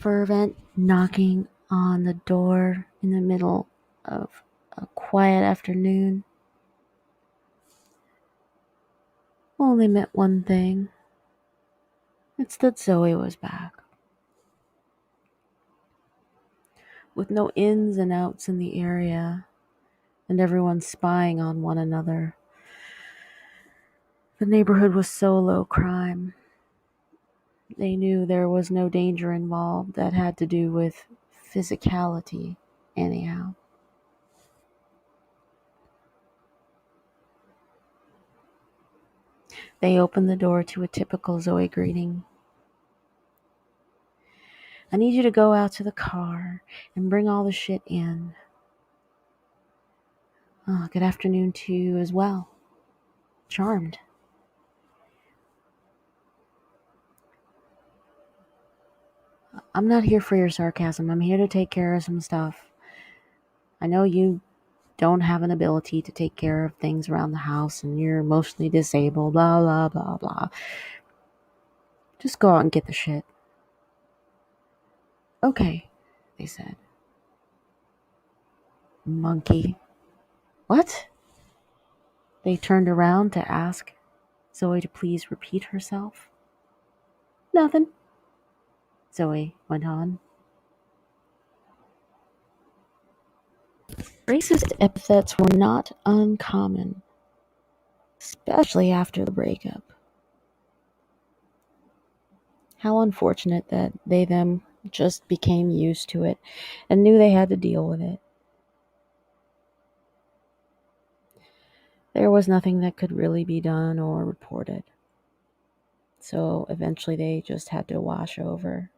fervent knocking on the door in the middle of a quiet afternoon only meant one thing. It's that Zoe was back. With no ins and outs in the area, and everyone spying on one another. The neighborhood was so low crime. They knew there was no danger involved that had to do with physicality, anyhow. They opened the door to a typical Zoe greeting. I need you to go out to the car and bring all the shit in. Good afternoon to you as well. Charmed. I'm not here for your sarcasm. I'm here to take care of some stuff. I know you don't have an ability to take care of things around the house and you're emotionally disabled, blah, blah, blah, blah. Just go out and get the shit. Okay, they said. Monkey. What? They turned around to ask Zoe to please repeat herself. Nothing, Zoe went on. Racist epithets were not uncommon, especially after the breakup. How unfortunate that they them just became used to it and knew they had to deal with it. There was nothing that could really be done or reported. So eventually they just had to wash over.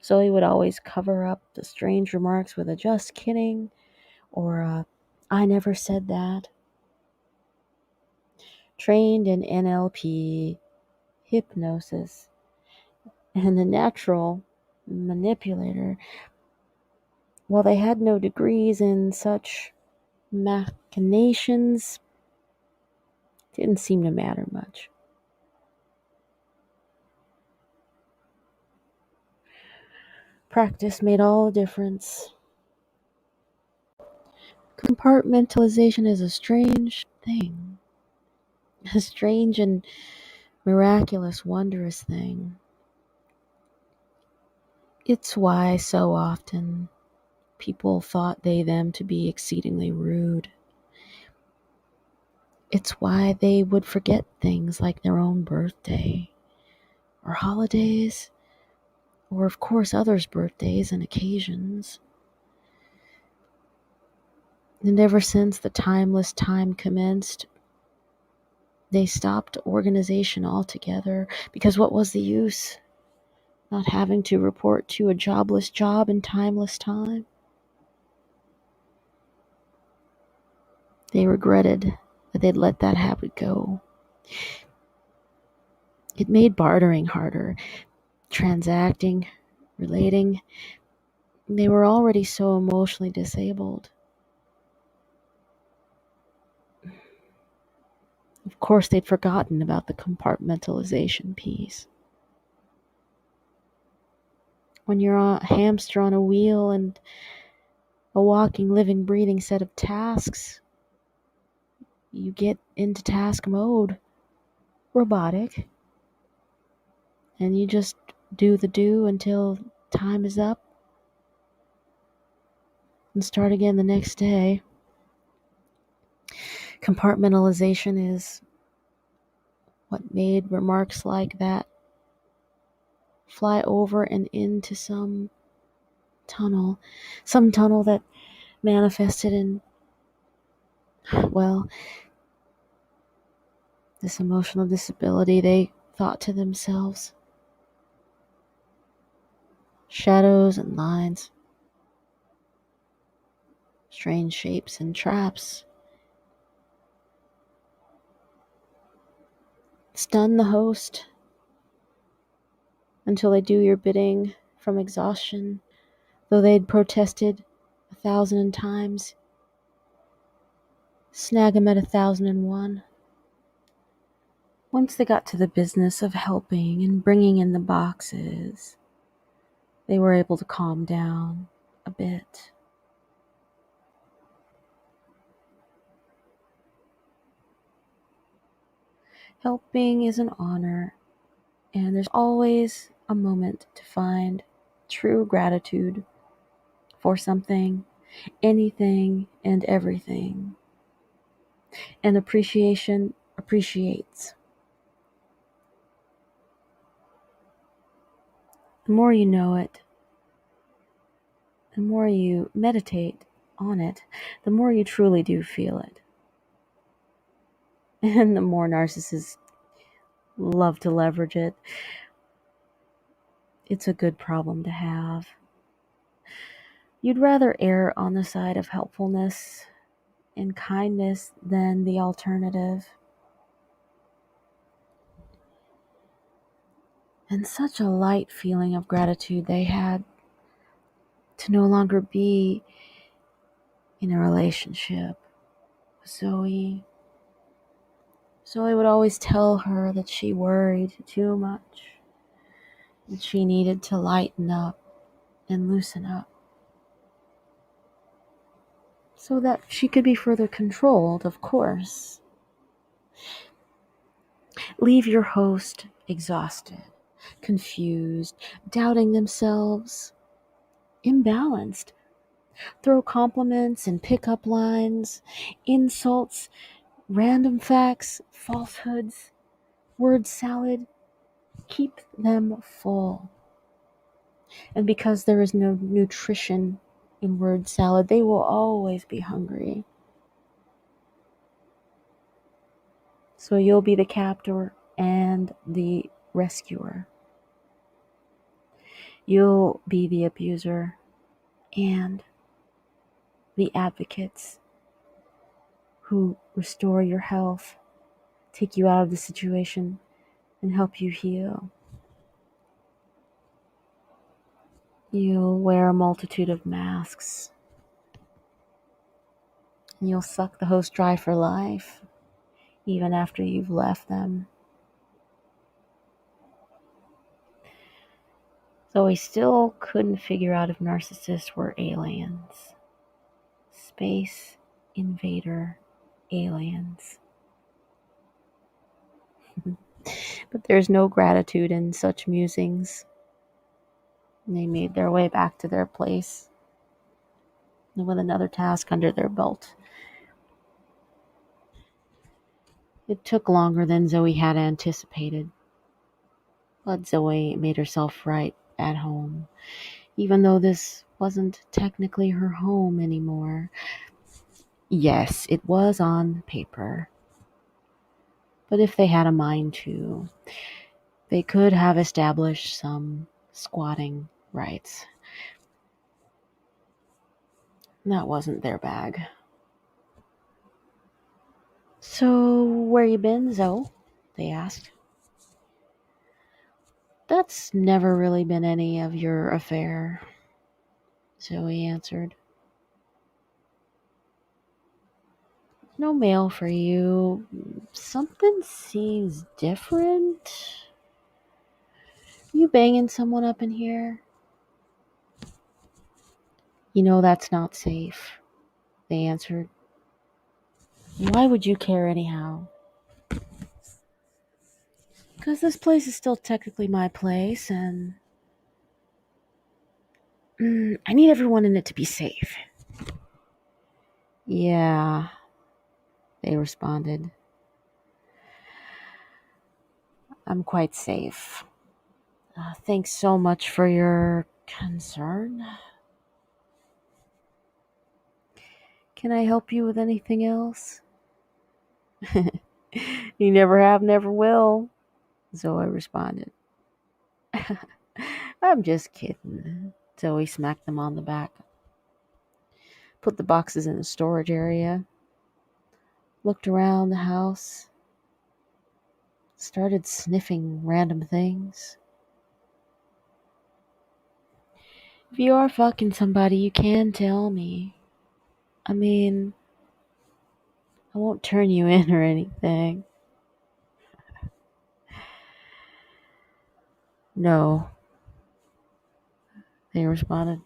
Zoe would always cover up the strange remarks with a just kidding or a I never said that. Trained in NLP, hypnosis, and a natural manipulator, while they had no degrees in such machinations, didn't seem to matter much. Practice made all the difference. Compartmentalization is a strange thing. A strange and miraculous, wondrous thing. It's why so often people thought they them to be exceedingly rude. It's why they would forget things like their own birthday or holidays, or of course others' birthdays and occasions. And ever since the timeless time commenced, they stopped organization altogether, because what was the use? Not having to report to a jobless job in timeless time. They regretted that they'd let that habit go. It made bartering harder, transacting, relating. They were already so emotionally disabled. Of course, they'd forgotten about the compartmentalization piece. When you're a hamster on a wheel and a walking, living, breathing set of tasks, you get into task mode, robotic, and you just do the do until time is up and start again the next day. Compartmentalization is what made remarks like that fly over and into some tunnel that manifested in, well, this emotional disability, they thought to themselves. Shadows and lines, strange shapes and traps. Stun the host until they do your bidding from exhaustion, though they'd protested 1,000 times. Snag 'em at 1,001. Once they got to the business of helping and bringing in the boxes, they were able to calm down a bit. Helping is an honor, and there's always a moment to find true gratitude for something, anything, and everything. And appreciation appreciates. The more you know it, the more you meditate on it, the more you truly do feel it. And the more narcissists love to leverage it. It's a good problem to have. You'd rather err on the side of helpfulness and kindness than the alternative. And such a light feeling of gratitude they had to no longer be in a relationship with Zoe. Zoe would always tell her that she worried too much, that she needed to lighten up and loosen up so that she could be further controlled, of course. Leave your host exhausted, confused, doubting themselves, imbalanced. Throw compliments and pickup lines, insults, random facts, falsehoods, word salad. Keep them full. And because there is no nutrition in word salad, they will always be hungry. So you'll be the captor and the rescuer. You'll be the abuser and the advocates who restore your health, take you out of the situation, and help you heal. You'll wear a multitude of masks. And you'll suck the host dry for life, even after you've left them. So he still couldn't figure out if narcissists were aliens. Space invader aliens. But there's no gratitude in such musings. And they made their way back to their place with another task under their belt. It took longer than Zoe had anticipated. But Zoe made herself right at home, even though this wasn't technically her home anymore. Yes, it was on paper. But if they had a mind to, they could have established some squatting rights. That wasn't their bag. So, where you been, Zoe? They asked. That's never really been any of your affair, Zoe answered. No mail for you. Something seems different. You banging someone up in here? You know that's not safe, they answered. Why would you care anyhow? Because this place is still technically my place, and I need everyone in it to be safe. Yeah, they responded. I'm quite safe. Thanks so much for your concern. Can I help you with anything else? You never have, never will, Zoe responded. I'm just kidding. Zoe smacked them on the back. Put the boxes in the storage area. Looked around the house. Started sniffing random things. If you are fucking somebody, you can tell me. I mean, I won't turn you in or anything. No, they responded.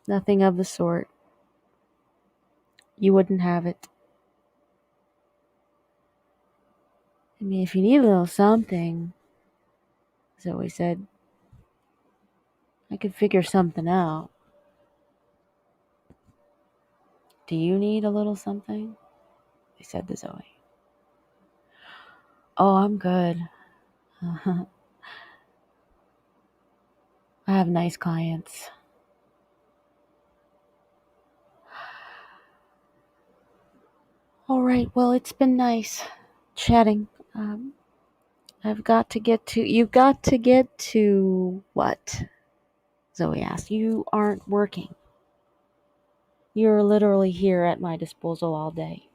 Nothing of the sort. You wouldn't have it. I mean, if you need a little something, Zoe said, I could figure something out. Do you need a little something? I said to Zoe. Oh, I'm good. I have nice clients. All right, well, it's been nice chatting. You've got to get to what? Zoe asked. You aren't working. You're literally here at my disposal all day.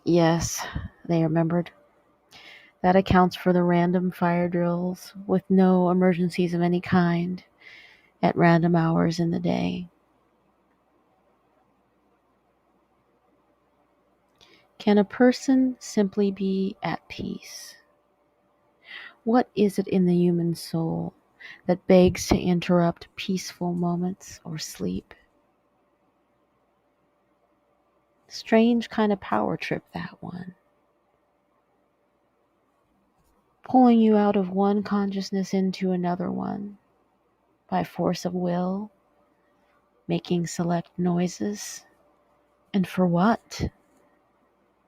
Yes, they remembered. That accounts for the random fire drills with no emergencies of any kind at random hours in the day. Can a person simply be at peace? What is it in the human soul that begs to interrupt peaceful moments or sleep? Strange kind of power trip, that one. Pulling you out of one consciousness into another one by force of will, making select noises. And for what?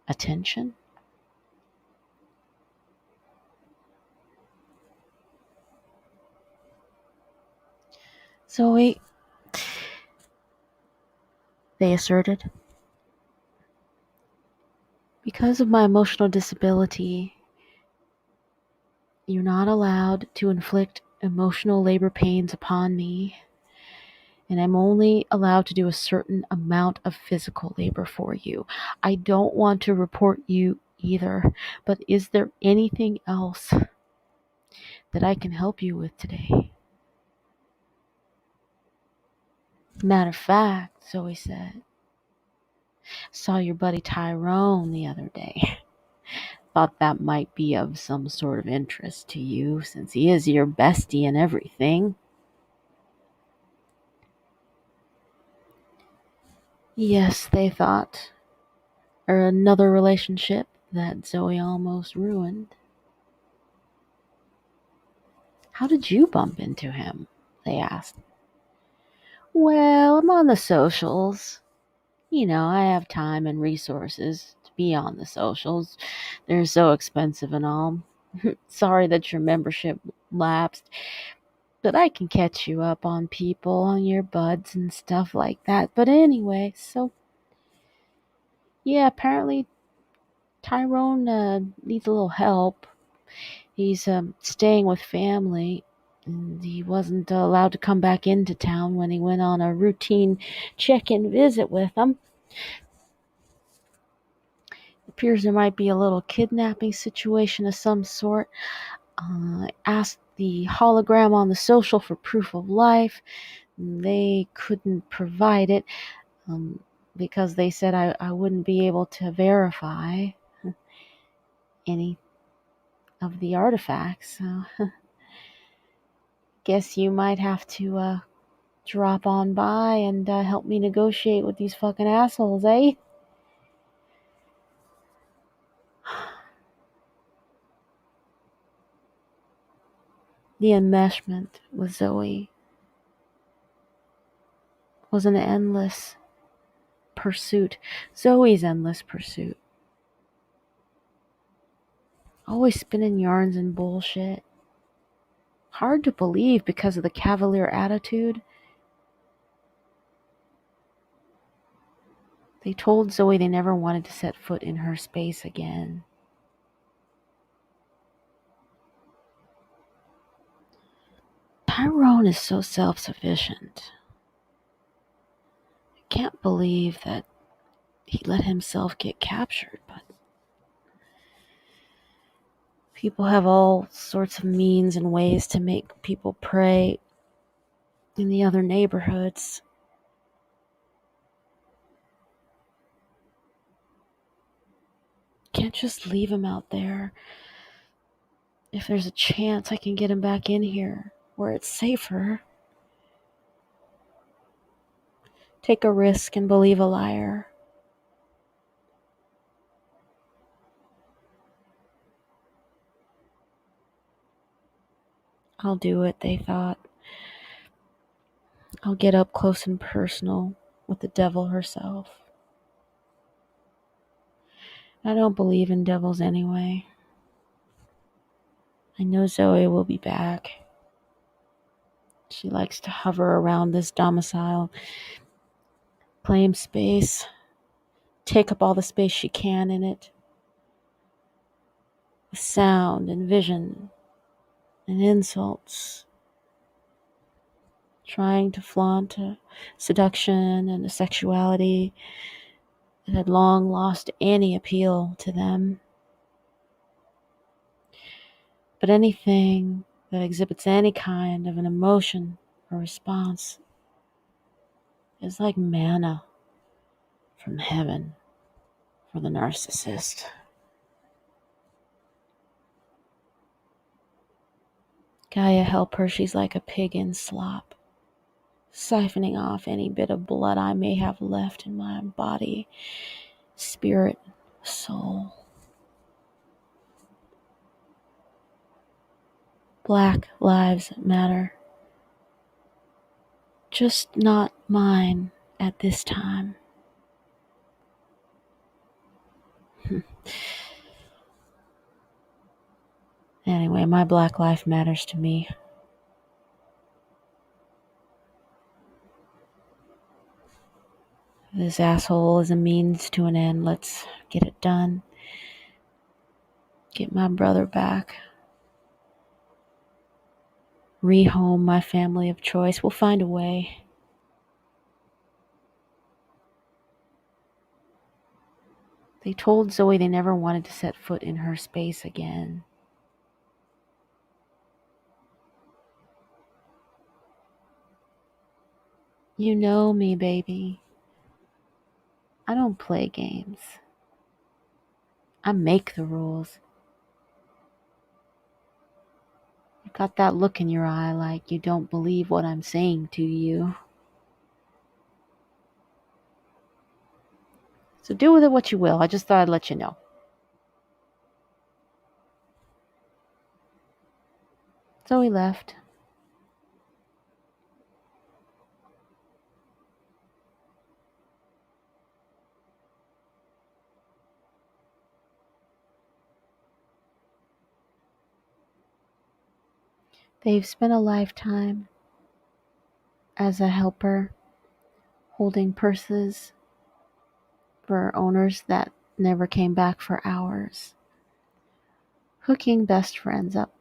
Attention? Zoe, they asserted, because of my emotional disability, you're not allowed to inflict emotional labor pains upon me, and I'm only allowed to do a certain amount of physical labor for you. I don't want to report you either, but is there anything else that I can help you with today? Matter of fact, Zoe said, saw your buddy Tyrone the other day. Thought that might be of some sort of interest to you, since he is your bestie and everything. Yes, they thought. Or another relationship that Zoe almost ruined. How did you bump into him? They asked. Well, I'm on the socials. You know, I have time and resources to be on the socials. They're so expensive and all. Sorry that your membership lapsed, but I can catch you up on people, on your buds and stuff like that. But anyway, so yeah, apparently Tyrone needs a little help. He's staying with family, and he wasn't allowed to come back into town when he went on a routine check-in visit with them. It appears there might be a little kidnapping situation of some sort. Asked the hologram on the social for proof of life. They couldn't provide it um, because they said I wouldn't be able to verify any of the artifacts. So guess you might have to drop on by and help me negotiate with these fucking assholes, eh? The enmeshment with Zoe was an endless pursuit. Zoe's endless pursuit. Always spinning yarns and bullshit. Hard to believe because of the cavalier attitude. They told Zoe they never wanted to set foot in her space again. Tyrone is so self-sufficient. I can't believe that he let himself get captured, but people have all sorts of means and ways to make people pray in the other neighborhoods. Can't just leave him out there If there's a chance I can get him back in here where it's safer, take a risk and believe a liar. I'll do it, they thought. I'll get up close and personal with the devil herself. I don't believe in devils anyway. I know Zoe will be back. She likes to hover around this domicile, claim space, take up all the space she can in it, with sound and vision and insults, trying to flaunt a seduction and a sexuality that had long lost any appeal to them. But anything that exhibits any kind of an emotion or response is like manna from heaven for the narcissist. Gaia, help her, she's like a pig in slop, siphoning off any bit of blood I may have left in my body, spirit, soul. Black lives matter. Just not mine at this time. Anyway, my black life matters to me. This asshole is a means to an end. Let's get it done. Get my brother back. Rehome my family of choice. We'll find a way. They told Zoe they never wanted to set foot in her space again. You know me, baby. I don't play games. I make the rules. You've got that look in your eye like you don't believe what I'm saying to you. So do with it what you will. I just thought I'd let you know. Zoe left. They've spent a lifetime as a helper, holding purses for owners that never came back for hours, hooking best friends up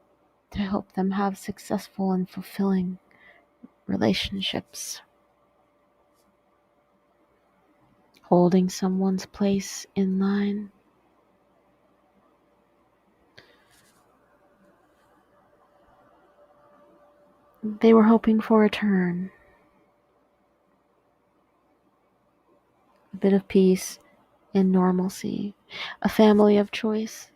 to help them have successful and fulfilling relationships, holding someone's place in line. They were hoping for a turn, a bit of peace and normalcy, a family of choice.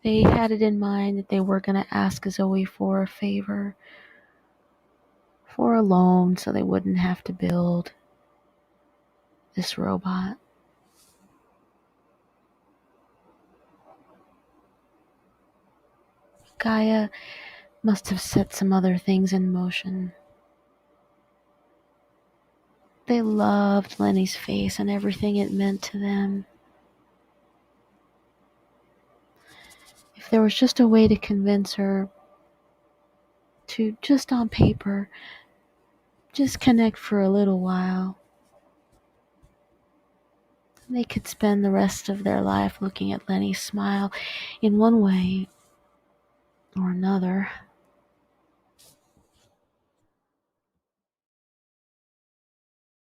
They had it in mind that they were going to ask Zoe for a favor, for a loan so they wouldn't have to build this robot. Gaia must have set some other things in motion. They loved Lenny's face and everything it meant to them. If there was just a way to convince her to, just on paper, just connect for a little while, they could spend the rest of their life looking at Lenny smile in one way or another.